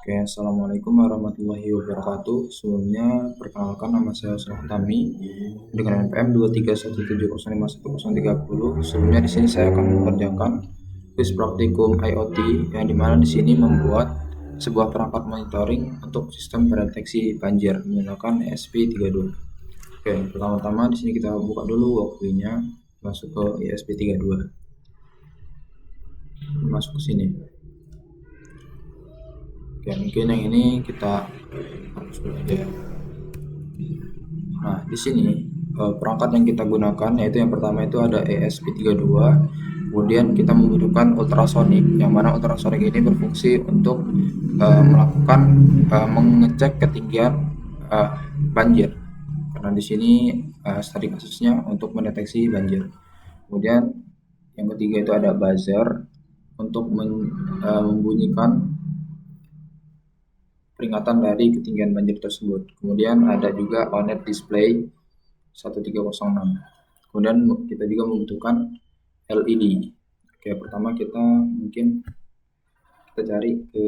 Oke, Assalamualaikum warahmatullahi wabarakatuh. Sebelumnya, perkenalkan nama saya Usman Tami dengan NPM 231705130. Sebelumnya di sini saya akan mengerjakan kuis praktikum IoT yang dimana di sini membuat sebuah perangkat monitoring untuk sistem pendeteksi banjir menggunakan ESP32. Oke, pertama-tama di sini kita buka dulu workflow-nya, masuk ke ESP32. Masuk ke sini. Oke, mungkin yang ini kita hapus dulu aja. Nah, di sini perangkat yang kita gunakan yaitu yang pertama itu ada ESP32. Kemudian kita membutuhkan ultrasonic, yang mana ultrasonic ini berfungsi untuk melakukan mengecek ketinggian banjir. Karena di sini tadi kasusnya untuk mendeteksi banjir. Kemudian yang ketiga itu ada buzzer untuk membunyikan peringatan dari ketinggian banjir tersebut. Kemudian ada juga on-net display 1306. Kemudian kita juga membutuhkan LED. Oke, pertama kita mungkin kita cari ke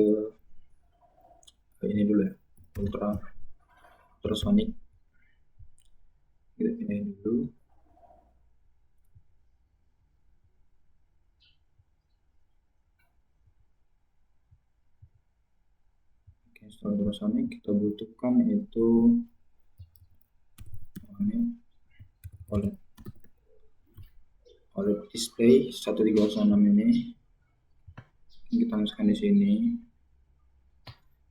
ini dulu ya, ultrasonic. Kita pindahin dulu. Oke, setelah ultrasonic kita butuhkan itu OLED display 1306 ini. Kita masukkan di sini.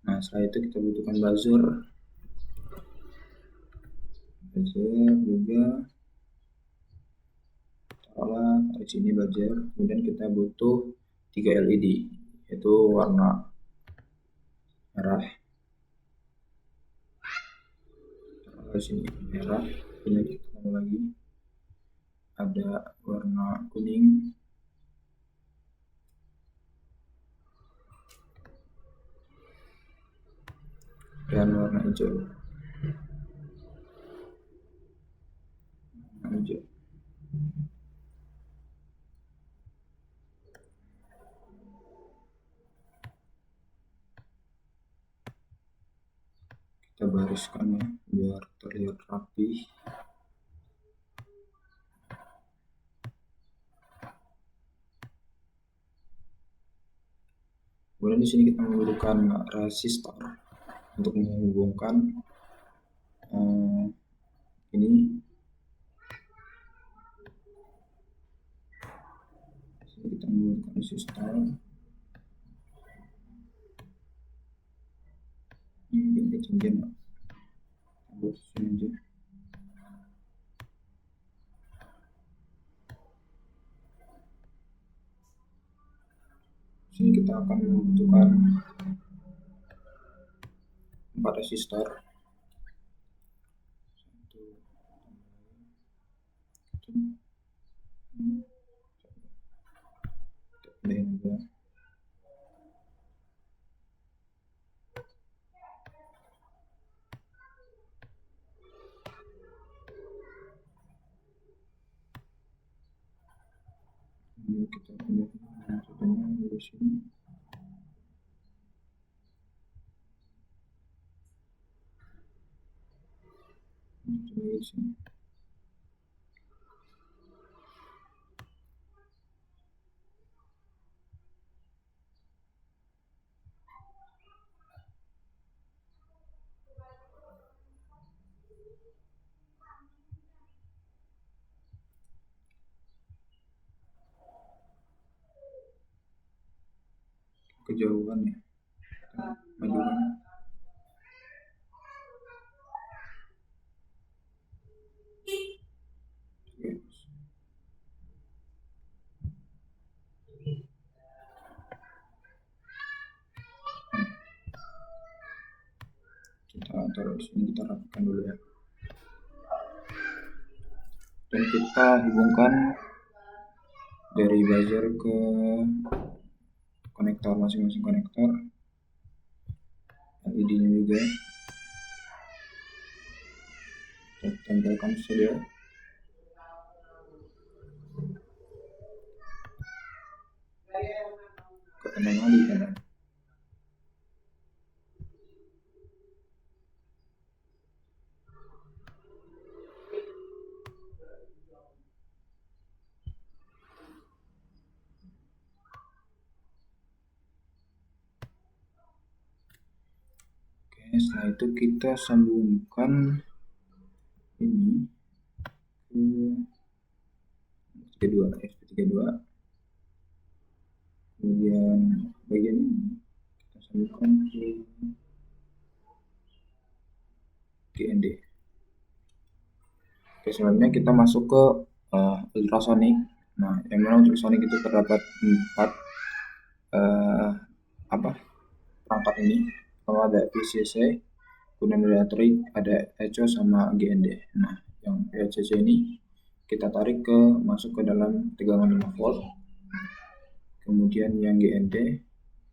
Nah, setelah itu kita butuhkan buzzer juga. Taruhlah di sini buzzer. Kemudian kita butuh 3 LED, yaitu warna merah. Taruhlah di sini merah. Kemudian kita tambah lagi. Ada warna kuning. Dan warna hijau. Kita bariskan ya biar terlihat rapi. Kemudian di sini kita membutuhkan resistor untuk menghubungkan ini. Jadi kita membutuhkan resistor. Ini ketinggian buat sini aja. Sini kita akan membutuhkan 4 resistor. Kita pindah dari sini. Dari sini. Kejauhan ya, majukan. Kita taruh di sini, kita rapikan dulu ya. Dan kita hubungkan dari buzzer ke konektor, masing-masing konektor. LED-nya juga kita tempelkan saja. Ke anomali kanan. Setelah itu kita sambungkan ini ke SP32, kemudian bagian ini kita sambungkan ke GND. Oke, selanjutnya kita masuk ke ultrasonic. Nah, yang mana ultrasonic itu terdapat 4 perangkat ini. Pertama ada VCC, kemudian ada elektrik, ada echo sama GND. Nah, yang VCC ini kita tarik masuk ke dalam tegangan 5 volt. Kemudian yang GND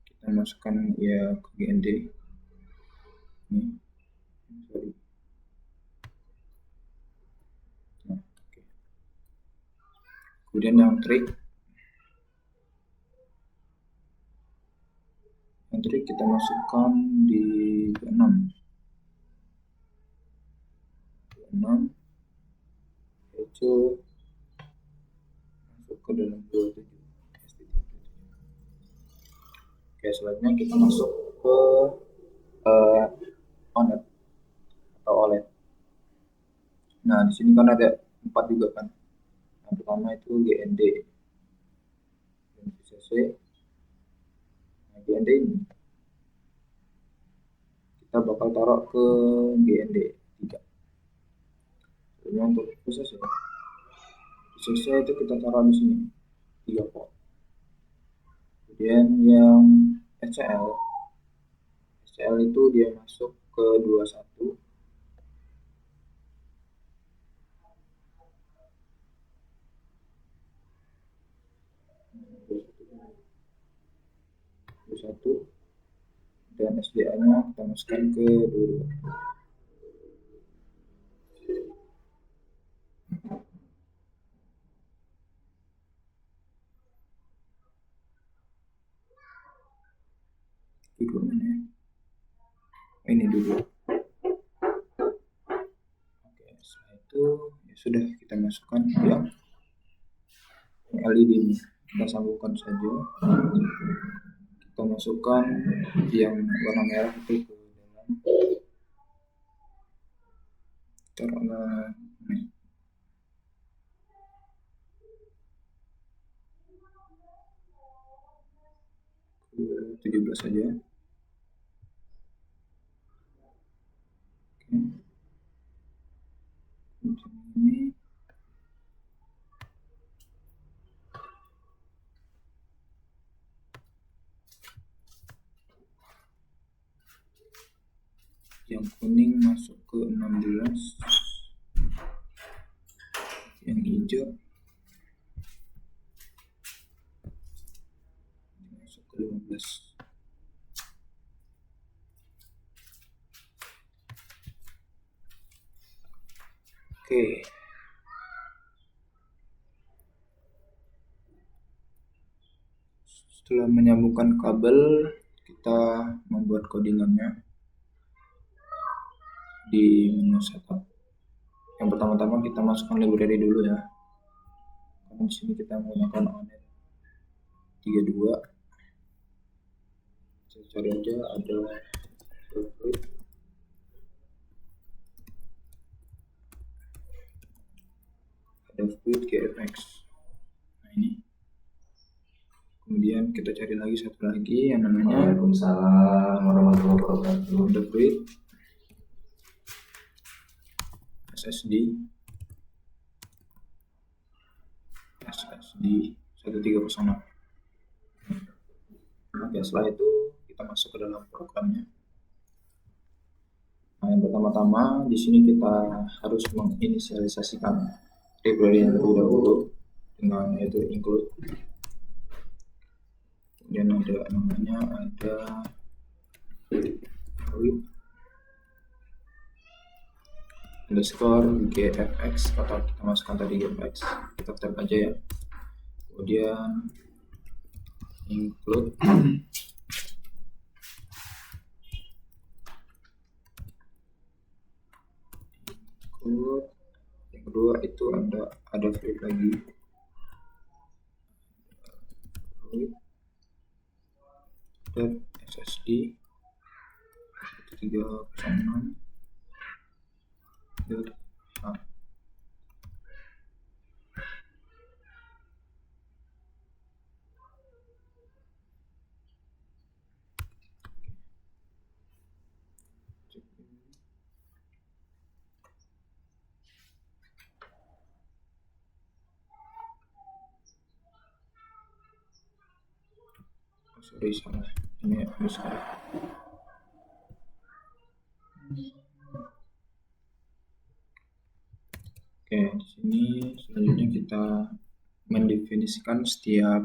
kita masukkan ya ke GND. Nih. Sorry. Nah, okay. Kemudian yang trik kita masukkan di 6 echo masuk ke dalam 27. Oke, selanjutnya kita masuk ke OLED atau OLED. Nah, di sini kan ada 4 juga kan. Yang pertama itu GND, VCC. Nah, GND ini kita bakal taruh ke GND 3. Jadi untuk VCC itu kita taruh di sini 3 volt. Kemudian yang SCL itu dia masuk ke 21. Dan SDA-nya kita masukkan ke 22. Dua mana ya? Ini dulu. Oke, setelah itu ya sudah, kita masukkan yang LED ini. Kita sambungkan saja. Kita masukkan yang warna merah itu ke dalam. Taruhlah ini. Ke 17 saja. Ini yang kuning masuk ke 16, yang hijau masuk ke 15. Oke. Setelah menyambungkan kabel, kita membuat codingannya di menu setup. Yang pertama-tama kita masukkan library dulu ya. Karena di sini kita menggunakan ONET 32. Saya cari aja ada Fluid GFX. Nah, ini. Kemudian kita cari lagi satu lagi yang namanya Waalaikumsalam warahmatullahi wabarakatuh. Ada Fluid SSD 1306. Oke, setelah itu kita masuk ke dalam programnya. Nah, yang pertama-tama di sini kita harus menginisialisasikan library yang terlebih dahulu dengan yaitu include. Kemudian ada namanya ada underscore GFX atau kita masukkan tadi GFX, kita type aja ya. Kemudian include yang kedua itu ada fluid lagi, fluid dan SSD 306 H. Sorry, salah, ini harus salah. Oke, di sini selanjutnya kita mendefinisikan setiap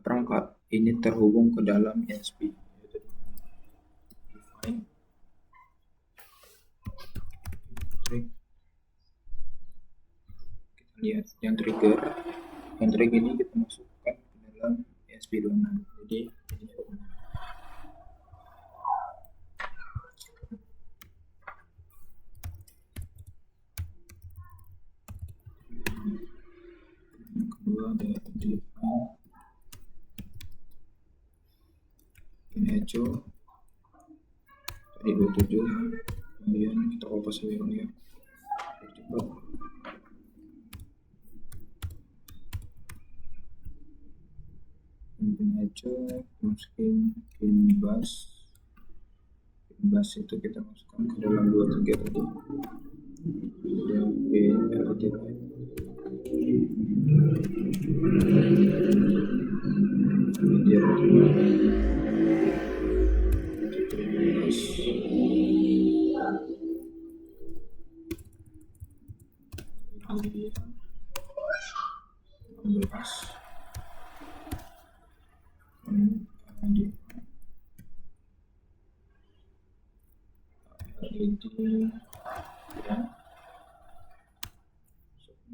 perangkat ini terhubung ke dalam ESP. Yaitu define trigger. Kita lihat yang trigger ini kita masukkan ke dalam ESP26. Jadi ini yang kedua ada define echo tadi 27 ya. Kemudian kita kopas ya cepat. Echo masukin pin bus itu kita masukkan ke dalam 23 tadi. Kemudian pin LED light media LED ya.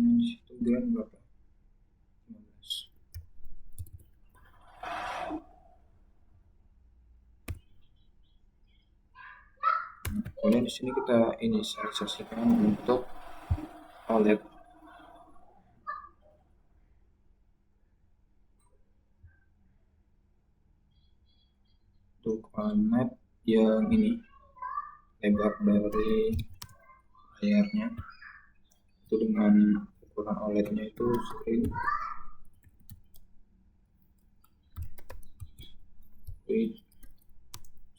Di situ gram berapa? 15. Kemudian di sini kita inisialisasikan untuk OLED. Untuk OLED yang ini lebar dari layarnya itu dengan ukuran OLED-nya itu screen width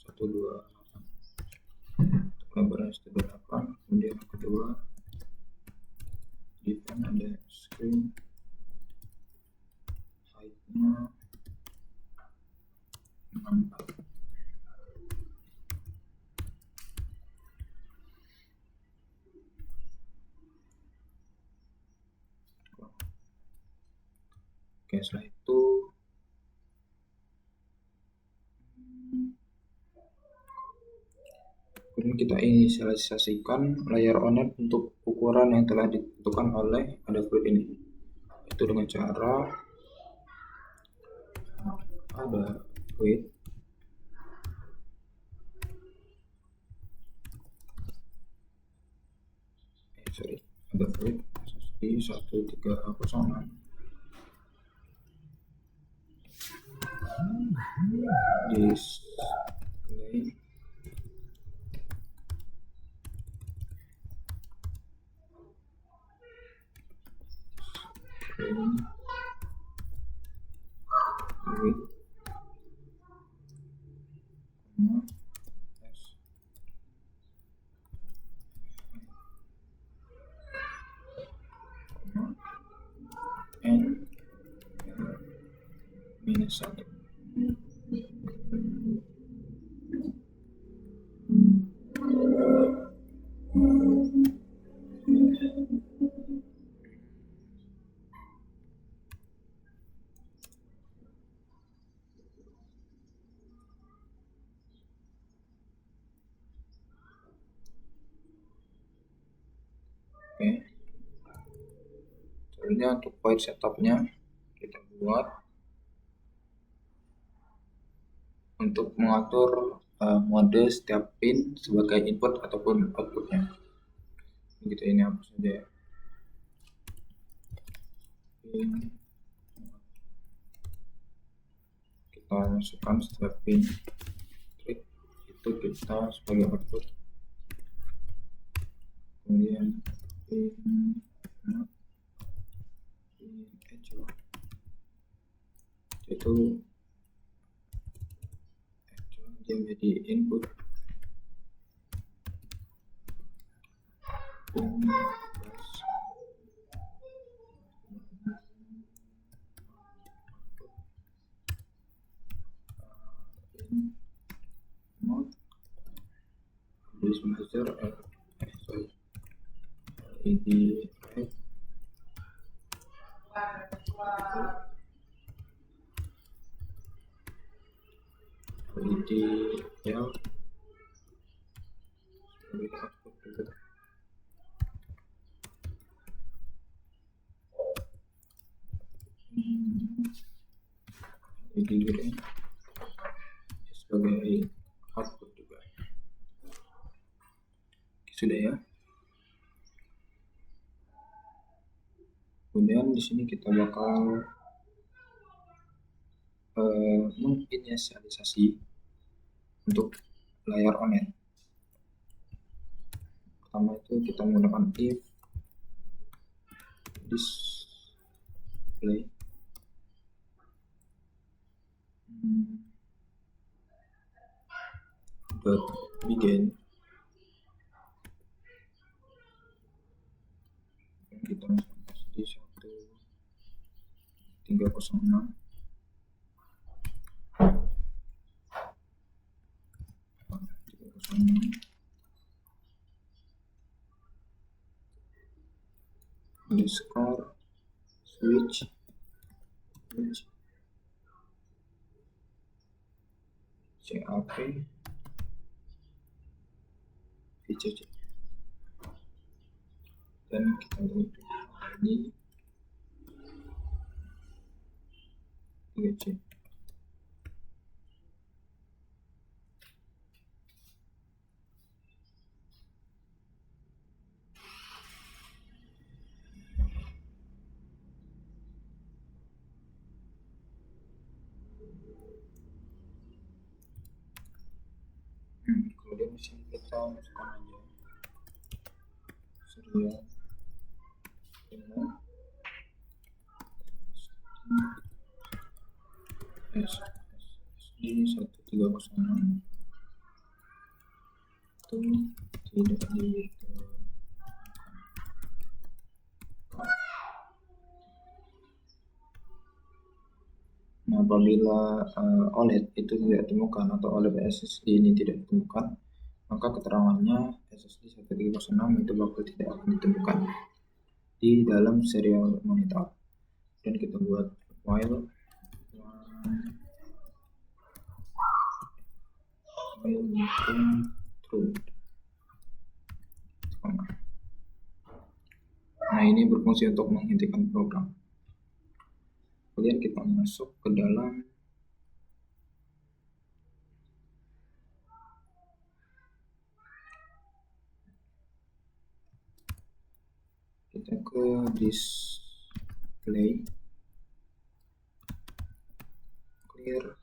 128, lebarnya 128. Kemudian yang kedua define ada screen height-nya 64. Oke, setelah itu kemudian kita inisialisasikan layar OLED untuk ukuran yang telah ditentukan oleh Adafruit ini, itu dengan cara ada width Adafruit di 1306 display width n minus 1. Oke, selanjutnya untuk point setupnya kita buat untuk mengatur mode setiap pin sebagai input ataupun outputnya. Begitu, ini apa saja ya. Kita masukkan setiap pin trik itu kita kita sebagai output, kemudian not actual itu actual dia menjadi input not this measure sorry id right id ya sebagai output juga. Id green sebagai output juga. Sudah ya. Kemudian di sini kita bakal menginisialisasi untuk layar OLED. Pertama itu kita menggunakan if display dot begin, kita masuk di 1306 underscore switch CAP VCC, dan kita butuh ini 3C. Kemudian di sini kita masukkan aja serial SSD 1306 itu tidak ditemukan. Nah, apabila OLED itu tidak ditemukan atau OLED SSD ini tidak ditemukan, maka keterangannya SSD 1306 itu bakal tidak akan ditemukan di dalam serial monitor. Dan kita buat while true. Nah, ini berfungsi untuk menghentikan program. Kemudian kita masuk ke dalam display clear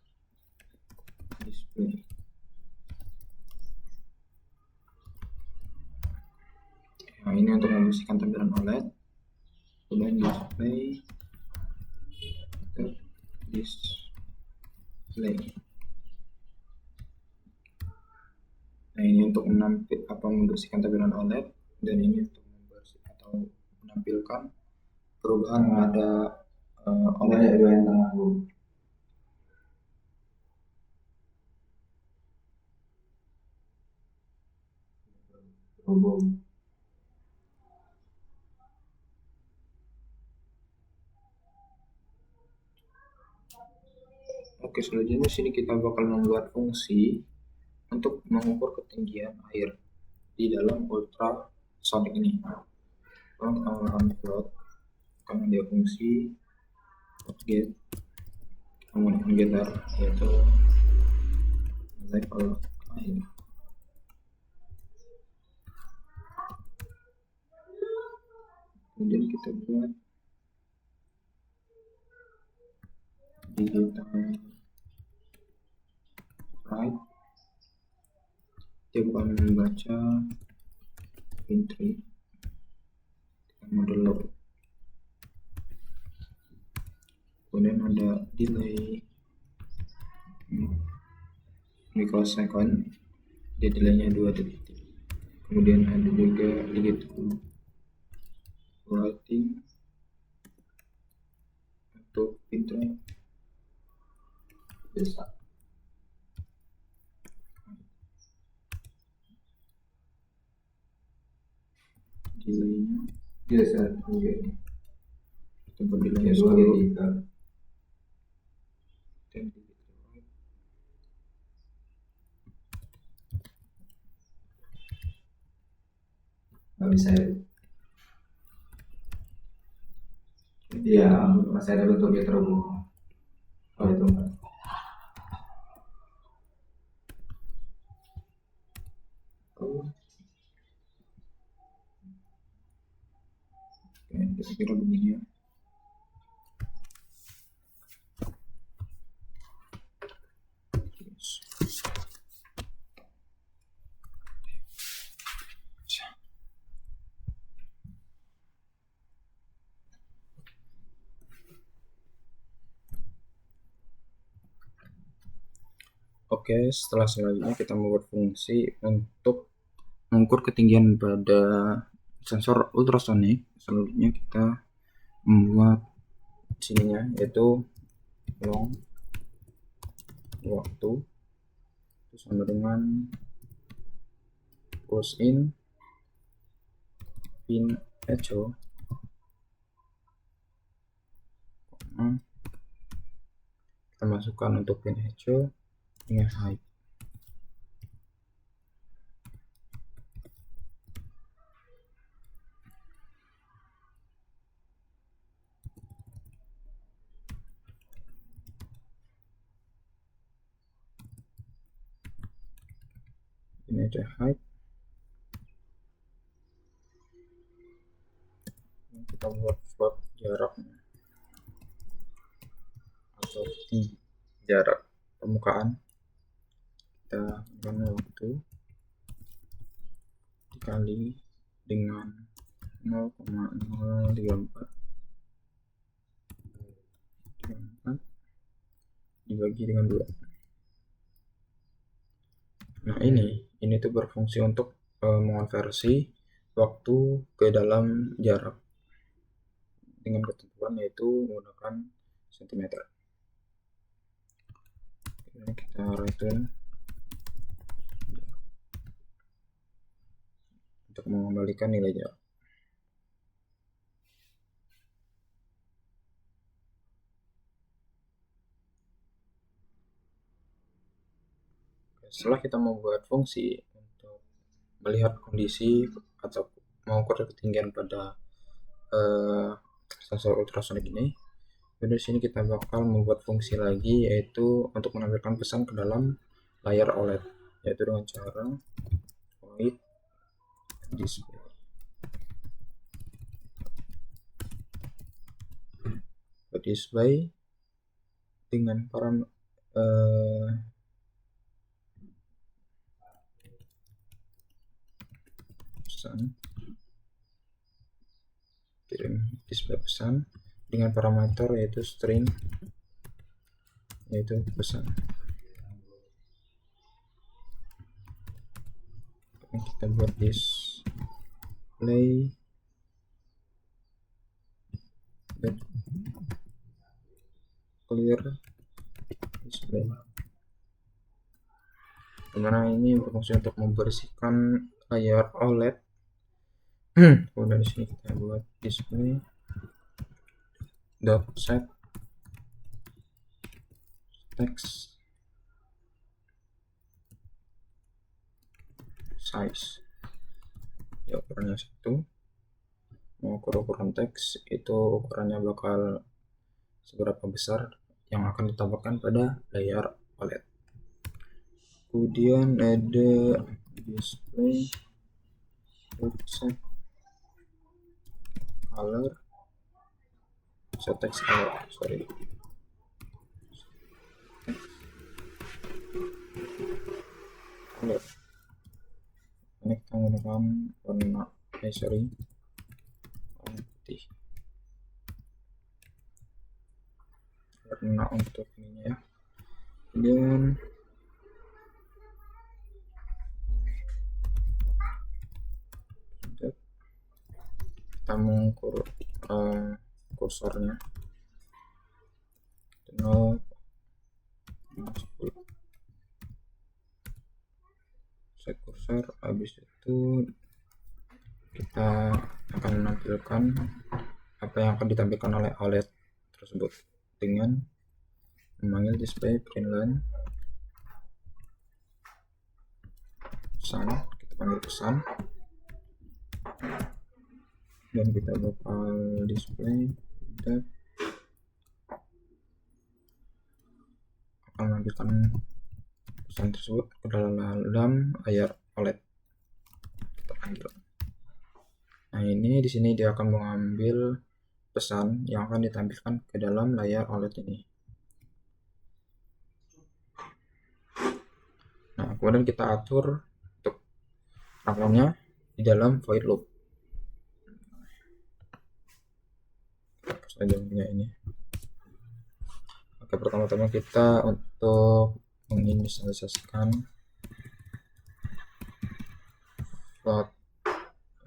display. Nah, ini untuk membersihkan tampilan OLED. Kemudian display. Nah, ini untuk membersihkan tampilan OLED, dan ini untuk membersihkan atau menampilkan perubahan pada OLED yang tengah. Oke, selanjutnya sini kita bakal membuat fungsi untuk mengukur ketinggian air di dalam ultrasonic ini. Kalau kita menggunakan plot, karena dia fungsi get, kita menggunakan getter yaitu level air. Kemudian kita buat digital right dia akan membaca entry mode load. Kemudian ada delay microsecond, dia delaynya 2 detik. Kemudian ada juga digital writing untuk intro Bisa. delaynya Bisa. Oke. tempat Ya, delaynya 2 10 3. dan Nggak bisa ya. Iya, masih ada bentuknya terhubung. Oh itu enggak. kira-kira begini ya. Oke, selanjutnya kita membuat fungsi untuk mengukur ketinggian pada sensor ultrasonik. Selanjutnya kita membuat sininya yaitu long waktu sama dengan close in pin echo kita masukkan untuk pin echo dengan height. Ini aja height. Kita buat plot jaraknya atau jarak permukaan. Kita berikan waktu dikali dengan 0,034 dibagi dengan 2. Nah ini tuh berfungsi untuk mengonversi waktu ke dalam jarak dengan ketentuan yaitu menggunakan cm. Ini kita return untuk mengembalikan nilai jarak. Setelah kita membuat fungsi untuk melihat kondisi atau mengukur ketinggian pada sensor ultrasonik ini, dari sini kita bakal membuat fungsi lagi yaitu untuk menampilkan pesan ke dalam layar OLED, yaitu dengan cara void display. Display dengan parameter pesan, kirim display pesan dengan parameter yaitu string, yaitu pesan. Kita buat display clear display, dimana ini berfungsi untuk membersihkan layar OLED. Kemudian di sini kita buat display dot set text size, ya ukurannya 1. Mengukur ukuran teks itu ukurannya bakal seberapa besar yang akan ditambahkan pada layar OLED. Kemudian ada display set color, set text color, sorry. Color. sorry, putih warna untuk ini ya. Kemudian kita mengukur kursornya 0, 10 set kursor. Habis itu kita akan menampilkan apa yang akan ditampilkan oleh OLED tersebut dengan memanggil display printline pesan. Kita panggil pesan dan kita bakal display dan akan menampilkan pesan tersebut ke dalam layar OLED. Kita panggil. Nah, ini di sini dia akan mengambil pesan yang akan ditampilkan ke dalam layar OLED ini. Nah, kemudian kita atur untuk rangkaiannya di dalam void loop. Hapus saja ini. Oke, pertama-tama kita untuk menginisialisasikan float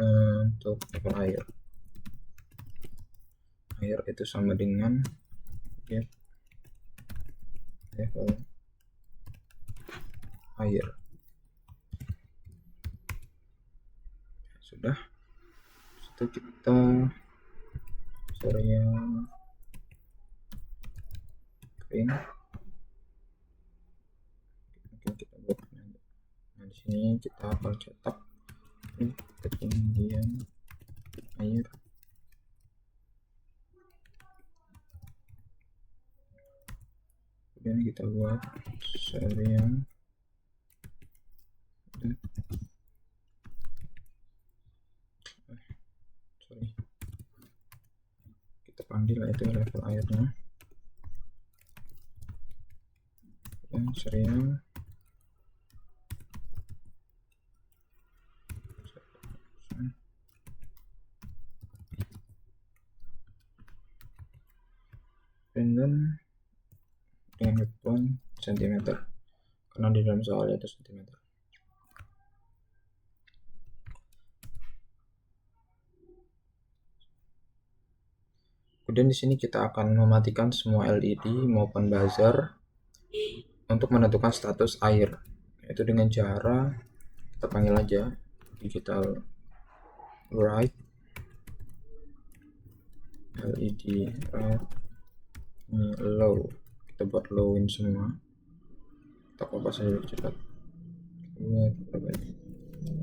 untuk level air. Air itu sama dengan get level air. Sudah. Itu kita yang print. Mungkin kita buat. Nah, di sini kita akan cetak ketinggian air. Kemudian kita buat serial kita panggil itu level airnya dan serial random dengan headpoint cm karena di dalam soalnya itu cm. Kemudian di sini kita akan mematikan semua LED maupun buzzer untuk menentukan status air, yaitu dengan cara kita panggil aja digital bright LED red, ini low, kita buat lowin semua, kita kopas saja lebih cepat. Buat berapa ini?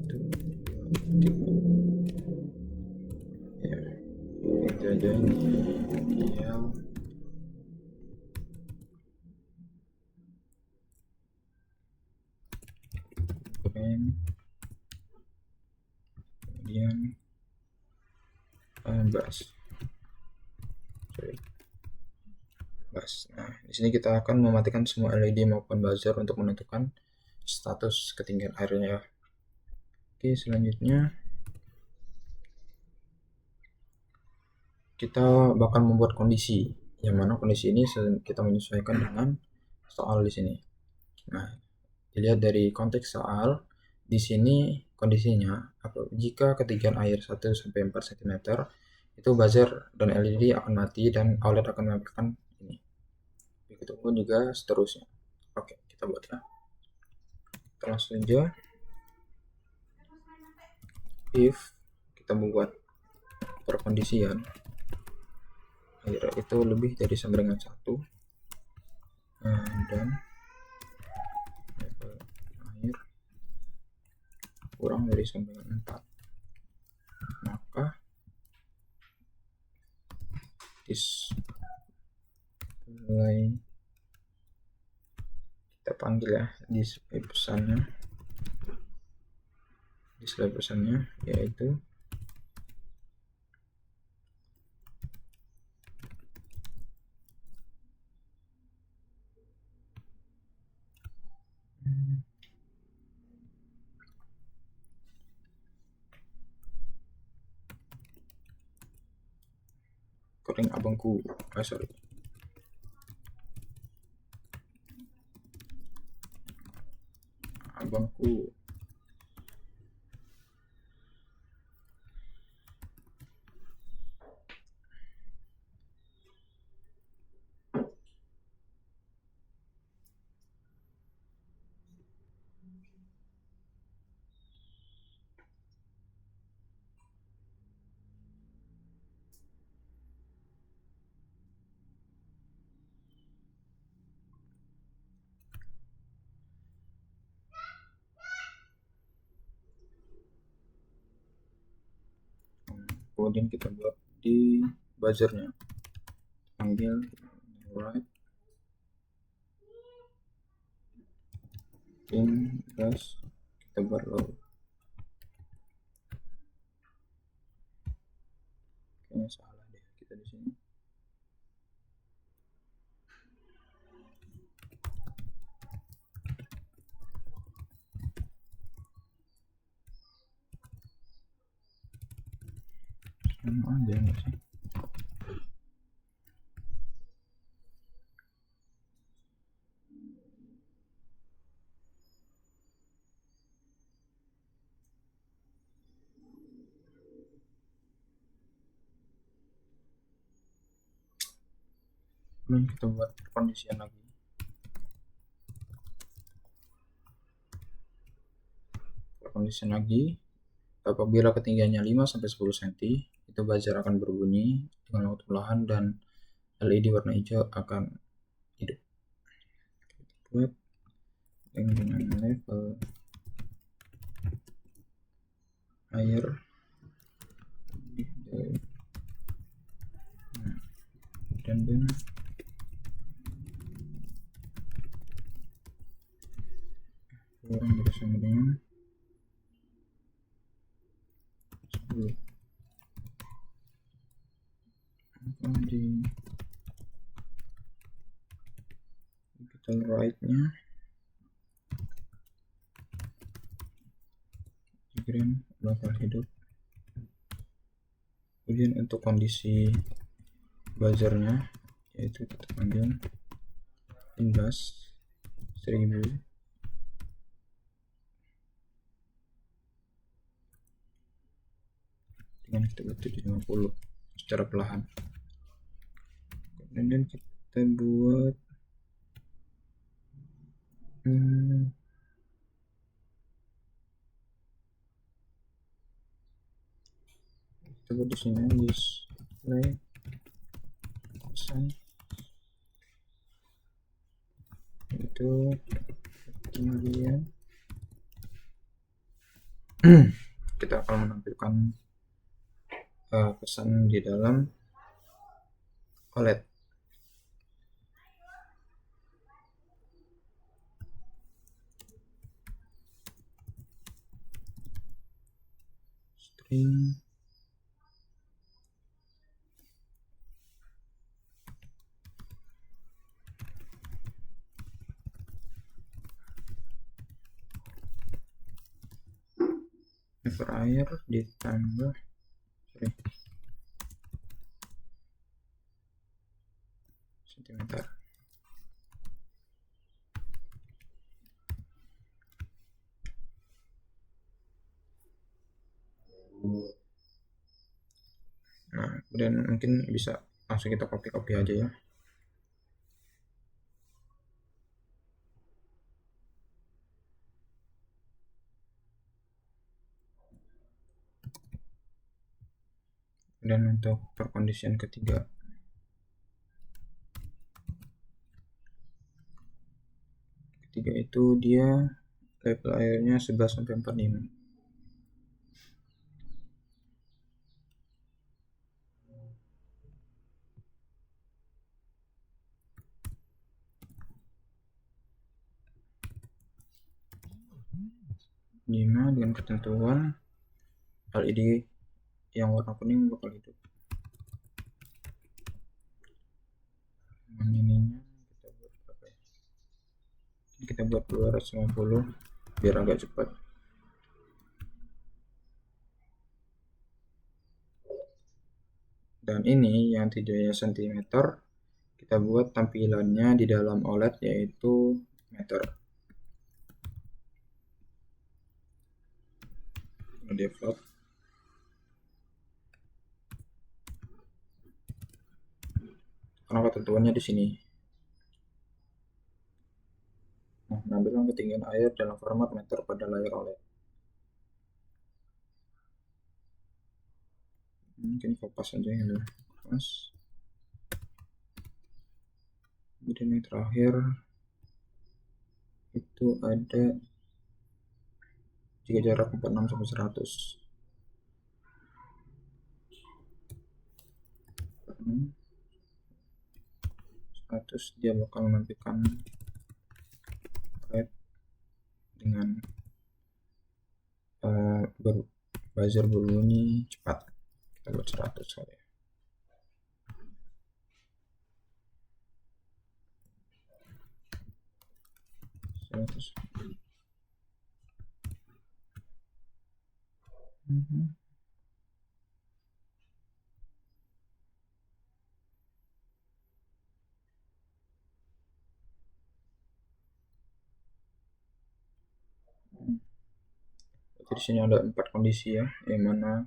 2, 3 ya, itu aja ini ideal. Kemudian bus. Nah, di sini kita akan mematikan semua LED maupun buzzer untuk menentukan status ketinggian airnya. Oke, selanjutnya kita bakal membuat kondisi, yang mana kondisi ini kita menyesuaikan dengan soal di sini. Nah, dilihat dari konteks soal, di sini kondisinya jika ketinggian air 1 sampai 4 cm itu buzzer dan LED akan mati dan OLED akan menampilkan ini. Begitu pun juga seterusnya. Oke, kita buat ya. Kita langsung saja. If kita membuat perkondisian air itu lebih dari sama dengan 1 dan level air kurang dari sama dengan 4, maka display kita panggil ya display pesannya yaitu ring abangku. Sorry. Abangku. Kemudian kita buat di buzzernya, panggil right in gas, kita buat low. Kayaknya salah deh kita di sini. Sama aja nggak sih? Kemudian kita buat kondisian lagi. Kondisian lagi, apabila ketinggiannya 5-10 cm, itu buzzer akan berbunyi dengan waktu perlahan dan LED warna hijau akan hidup. Buat dengan level air dan kurang bersama dengan 10. Di capital right-nya green bakal hidup. Kemudian untuk kondisi buzzernya, yaitu kita panggil inbuzz 1000 dengan kita buat 750 secara perlahan. Kemudian kita buat kita buat di sini display pesan itu kemudian kita akan menampilkan pesan di dalam OLED. String level air ditambah sentimeter. Nah, kemudian mungkin bisa langsung kita copy aja ya. Dan untuk perkondisian ketiga, itu dia level airnya 11-45. Dengan ketentuan LED yang warna kuning bakal hidup. Ininya kita buat berapa ya? Kita buat 250 biar agak cepat. Dan ini yang 3 cm kita buat tampilannya di dalam OLED yaitu meter. Develop. Karena ketentuannya di sini. Nah, penampilan ketinggian air dalam format meter pada layar OLED. Mungkin kopas aja ya, kopas. Kemudian yang terakhir itu ada jika jarak 46 sampai 100. 100 dia bakal menampilkan red dengan buzzer berbunyi cepat. Kita buat 100 kali ya. 100. Jadi di sini ada 4 kondisi ya, yang mana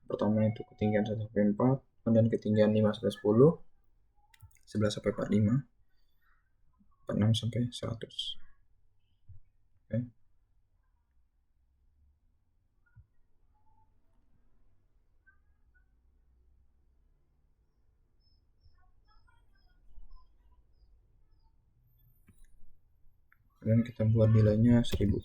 pertama itu ketinggian 1 sampai 4, kemudian ketinggian 5 sampai 10, 11 sampai 45, 46 sampai 100. Oke. Kemudian kita buat nilainya 1000.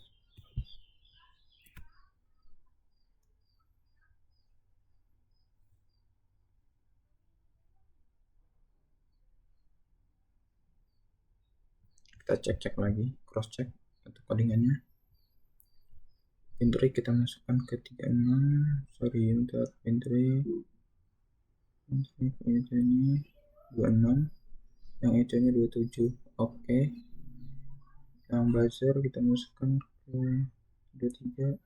Kita cek lagi, cross check untuk codingannya. Pin kita masukkan ke 36, sorry untuk pin ini 26, yang nya 27. Oke. Yang buzzer kita masukkan ke 23.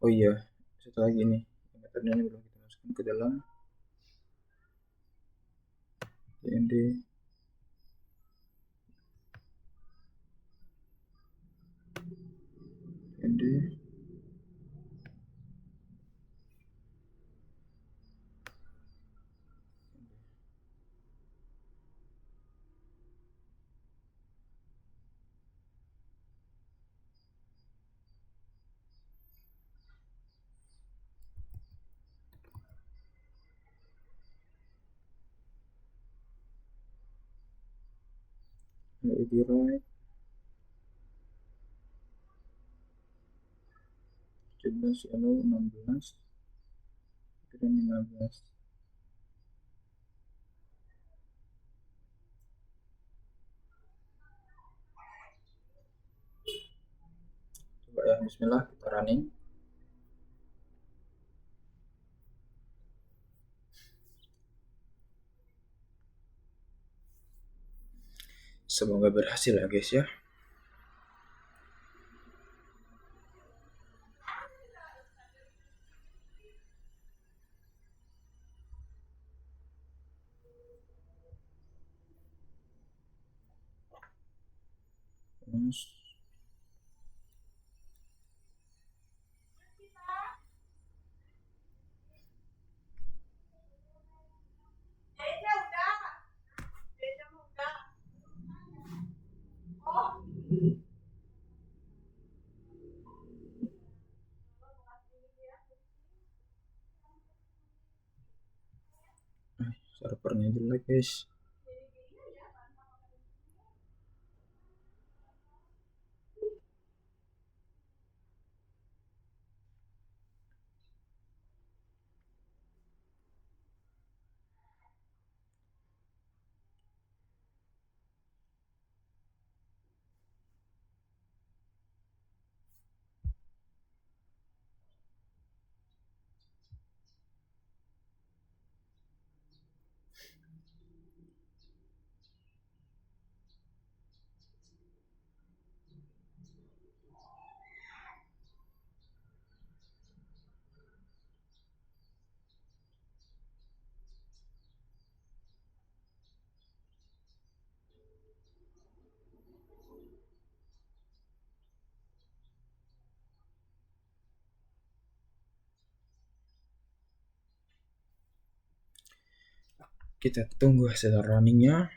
Oh iya, satu lagi nih, metodenya ini belum kita masukkan ke dalam DND. LED right 17, yellow 16, green 15. Coba ya, bismillah kita running. Semoga berhasil ya guys ya. Terus servernya jelek guys. Kita tunggu hasil runningnya.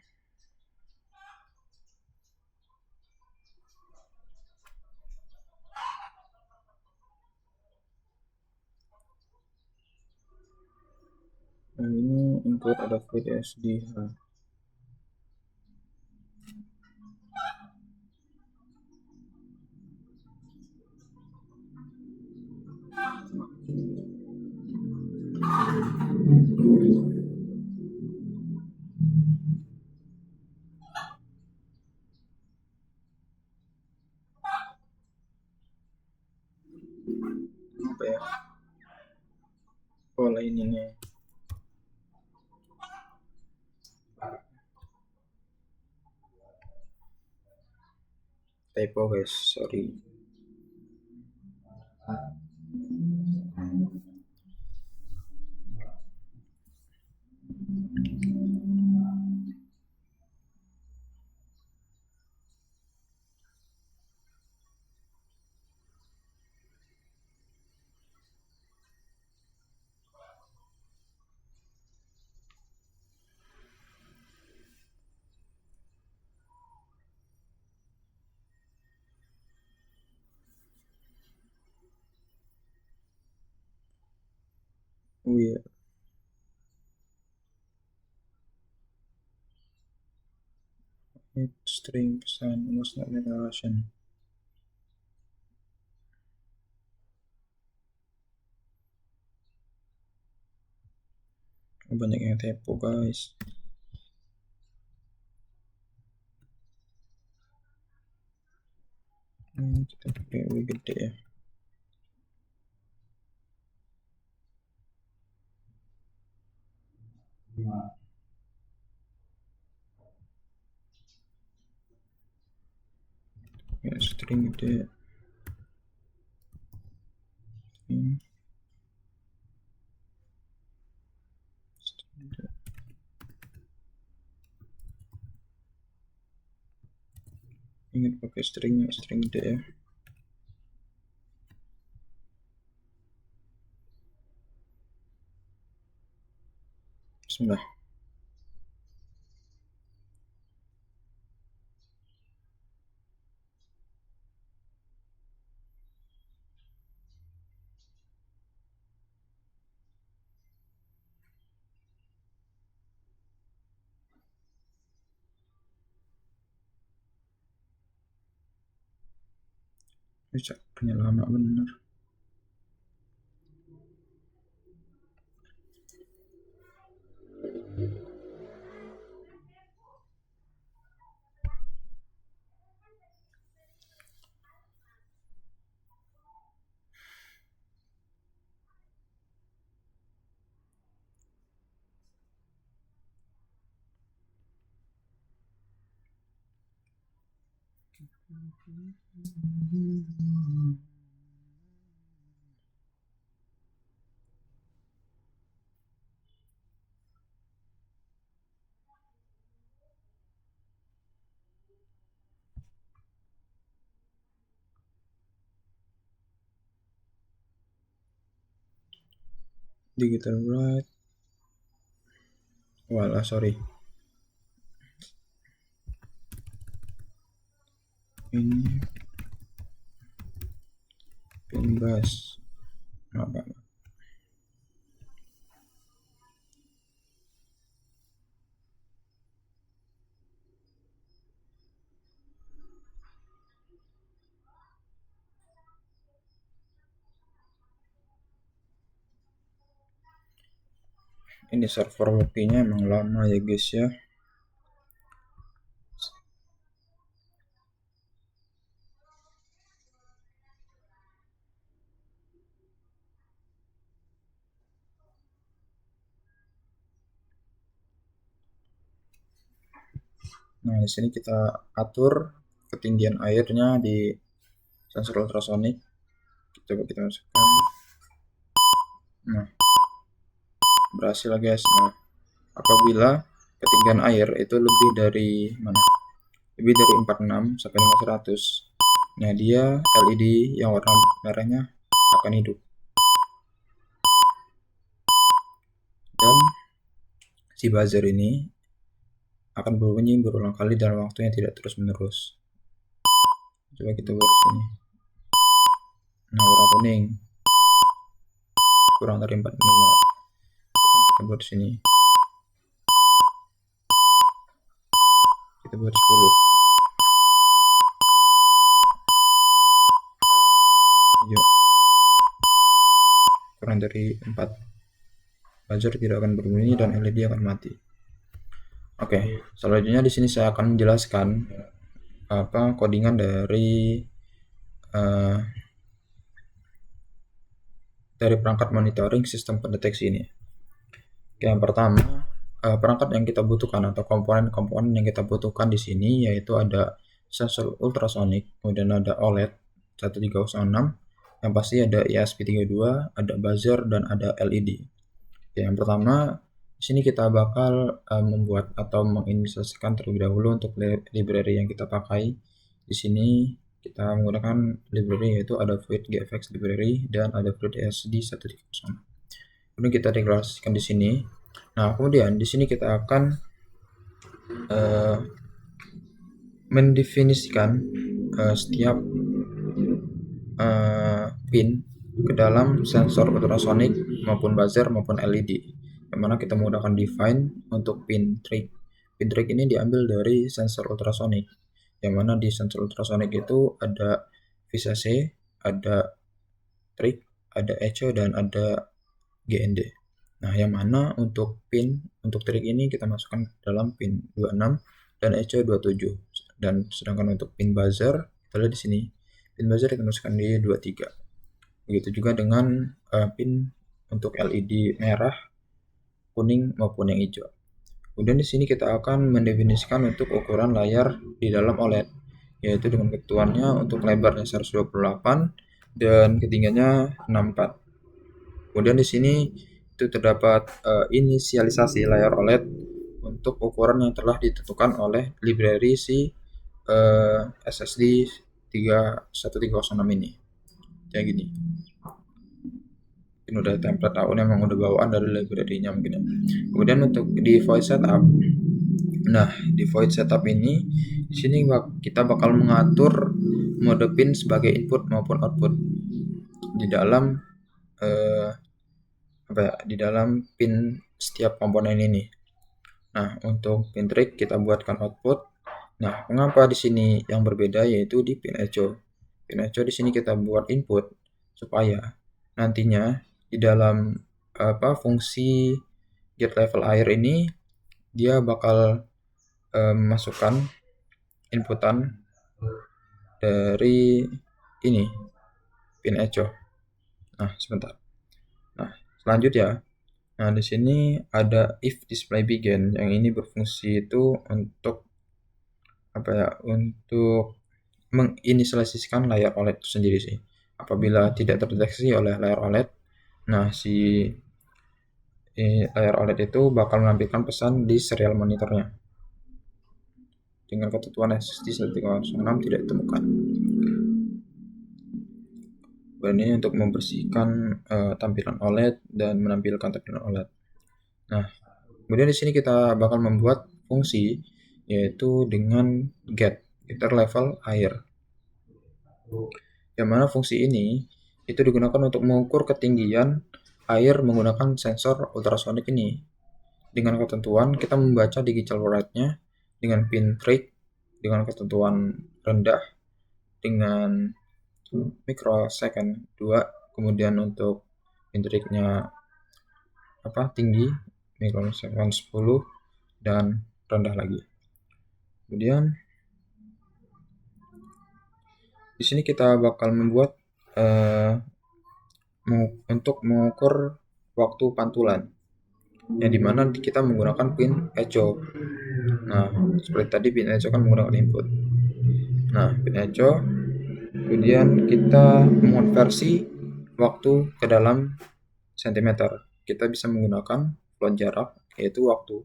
Nah, ini include ada void SDH. Apa ya? Pola ini nih. Typo guys, sorry. Oh iya. String pesan was not declaration. Banyak yang typo guys. Ini kita pakai W gede ya. Ya string gede. String gede. Ingat pakai string gede ya. Bismillah. Bisa punya lama bener. Digital write. Walah sorry. Ini pin bus. Apa? Ini server WP-nya emang lama ya guys ya. Nah, di sini kita atur ketinggian airnya di sensor ultrasonic. Coba kita masukkan. Nah, berhasil guys. Nah, apabila ketinggian air itu lebih dari mana? Lebih dari 46 sampai dengan 100. Nah, dia LED yang warna merahnya akan hidup. Dan si buzzer ini akan berbunyi berulang kali dalam waktu yang tidak terus-menerus. Coba kita buat di sini. Nah, warna kuning kurang dari 45. Kita buat di sini. Kita buat 10. Hijau kurang dari 4. Buzzer tidak akan berbunyi dan LED akan mati. Oke, selanjutnya di sini saya akan menjelaskan codingan dari perangkat monitoring sistem pendeteksi ini. Oke, yang pertama, perangkat yang kita butuhkan atau komponen-komponen yang kita butuhkan di sini yaitu ada sensor ultrasonic, kemudian ada OLED 1306, yang pasti ada ESP32, ada buzzer, dan ada LED. Oke, yang pertama, di sini kita bakal membuat atau menginisiasikan terlebih dahulu untuk library yang kita pakai. Di sini kita menggunakan library yaitu ada Fluid GFX library dan ada Fluid ESD130. Kemudian kita deklarasikan di sini. Nah, kemudian di sini kita akan mendefinisikan setiap pin ke dalam sensor ultrasonic maupun buzzer maupun LED, yang mana kita menggunakan define untuk pin trig. Pin trig ini diambil dari sensor ultrasonic, yang mana di sensor ultrasonic itu ada VCC, ada trig, ada echo, dan ada GND. Nah, yang mana untuk trig ini kita masukkan dalam pin 26 dan echo 27. Dan sedangkan untuk pin buzzer kita lihat di sini. Pin buzzer kita masukkan di 23. Begitu juga dengan pin untuk LED merah, kuning maupun yang hijau. Kemudian di sini kita akan mendefinisikan untuk ukuran layar di dalam OLED, yaitu dengan ketentuannya untuk lebarnya 128 dan ketinggiannya 64. Kemudian di sini itu terdapat inisialisasi layar OLED untuk ukuran yang telah ditentukan oleh library si SSD 1306 ini. Kayak gini. Ini udah template tahun emang udah bawaan dari library-nya mungkin ya. Kemudian untuk di void setup. Nah, di void setup ini di sini kita bakal mengatur mode pin sebagai input maupun output di dalam di dalam pin setiap komponen ini. Nah, untuk pin trig kita buatkan output. Nah, mengapa di sini yang berbeda yaitu di pin echo. Pin echo di sini kita buat input supaya nantinya di dalam fungsi get level air ini dia bakal masukkan inputan dari ini pin echo. Nah, sebentar. Nah, selanjutnya, nah di sini ada if display begin yang ini berfungsi itu untuk untuk menginisialisasikan layar OLED itu sendiri sih. Apabila tidak terdeteksi oleh layar OLED, nah si layar OLED itu bakal menampilkan pesan di serial monitornya dengan ketentuan SSD13006 tidak ditemukan. Dan ini untuk membersihkan tampilan OLED dan menampilkan tampilan OLED. Nah, kemudian di sini kita bakal membuat fungsi yaitu dengan getter level air. Yang mana fungsi ini itu digunakan untuk mengukur ketinggian air menggunakan sensor ultrasonic ini. Dengan ketentuan kita membaca digital rate-nya dengan pin trig dengan ketentuan rendah dengan mikrosecond 2, kemudian untuk pin trignya tinggi mikrosecond 10 dan rendah lagi. Kemudian di sini kita bakal membuat untuk mengukur waktu pantulan, yang dimana kita menggunakan pin echo. Nah, seperti tadi pin echo kan menggunakan input. Nah, pin echo, kemudian kita mengonversi waktu ke dalam sentimeter. Kita bisa menggunakan float jarak, yaitu waktu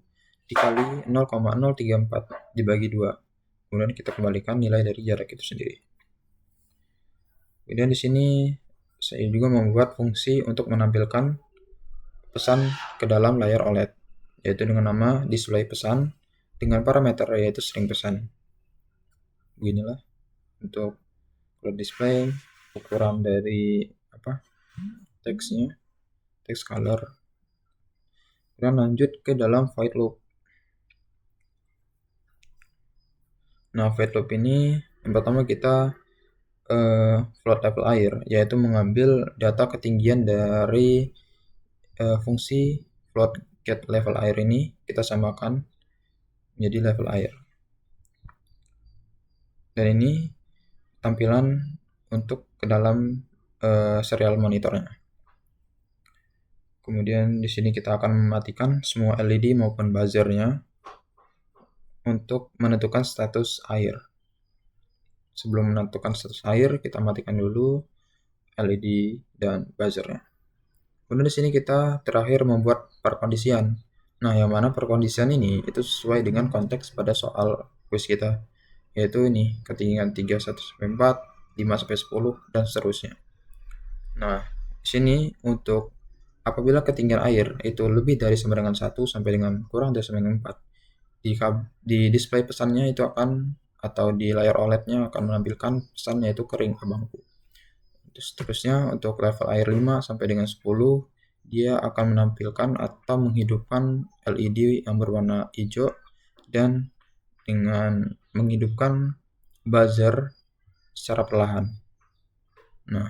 dikali 0,034 dibagi 2. Kemudian kita kembalikan nilai dari jarak itu sendiri. Kemudian di sini saya juga membuat fungsi untuk menampilkan pesan ke dalam layar OLED. yaitu dengan nama display pesan dengan parameter yaitu string pesan. Beginilah untuk display, ukuran dari teksnya, text color. Kemudian lanjut ke dalam void loop. Nah, void loop ini yang pertama kita float level air, yaitu mengambil data ketinggian dari fungsi float get level air ini kita samakan menjadi level air. Dan ini tampilan untuk ke dalam serial monitornya. Kemudian di sini kita akan mematikan semua LED maupun buzzernya untuk menentukan status air. Sebelum menentukan status air, kita matikan dulu LED dan buzzernya. Kemudian di sini kita terakhir membuat perkondisian. Nah, yang mana perkondisian ini itu sesuai dengan konteks pada soal quiz kita, yaitu ini ketinggian 3-4, 5-10 dan seterusnya. Nah, di sini untuk apabila ketinggian air itu lebih dari sama dengan 1 sampai dengan kurang dari sama dengan 4, di display pesannya itu akan, atau di layar OLED-nya akan menampilkan pesannya itu kering abangku. Terus seterusnya untuk level air 5 sampai dengan 10, dia akan menampilkan atau menghidupkan LED yang berwarna hijau dan dengan menghidupkan buzzer secara perlahan. Nah,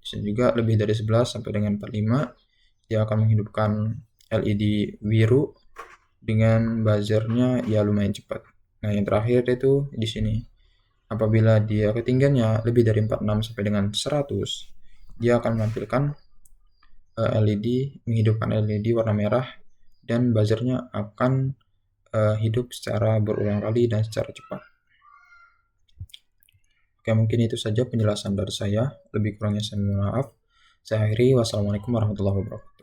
di sini juga lebih dari 11 sampai dengan 45, dia akan menghidupkan LED biru dengan buzzernya ya lumayan cepat. Nah, yang terakhir itu di sini. Apabila dia ketinggiannya lebih dari 46 sampai dengan 100, dia akan menampilkan LED, menghidupkan LED warna merah dan buzzernya akan hidup secara berulang kali dan secara cepat. Oke, mungkin itu saja penjelasan dari saya. Lebih kurangnya saya mohon maaf. Saya akhiri. Wassalamualaikum warahmatullahi wabarakatuh.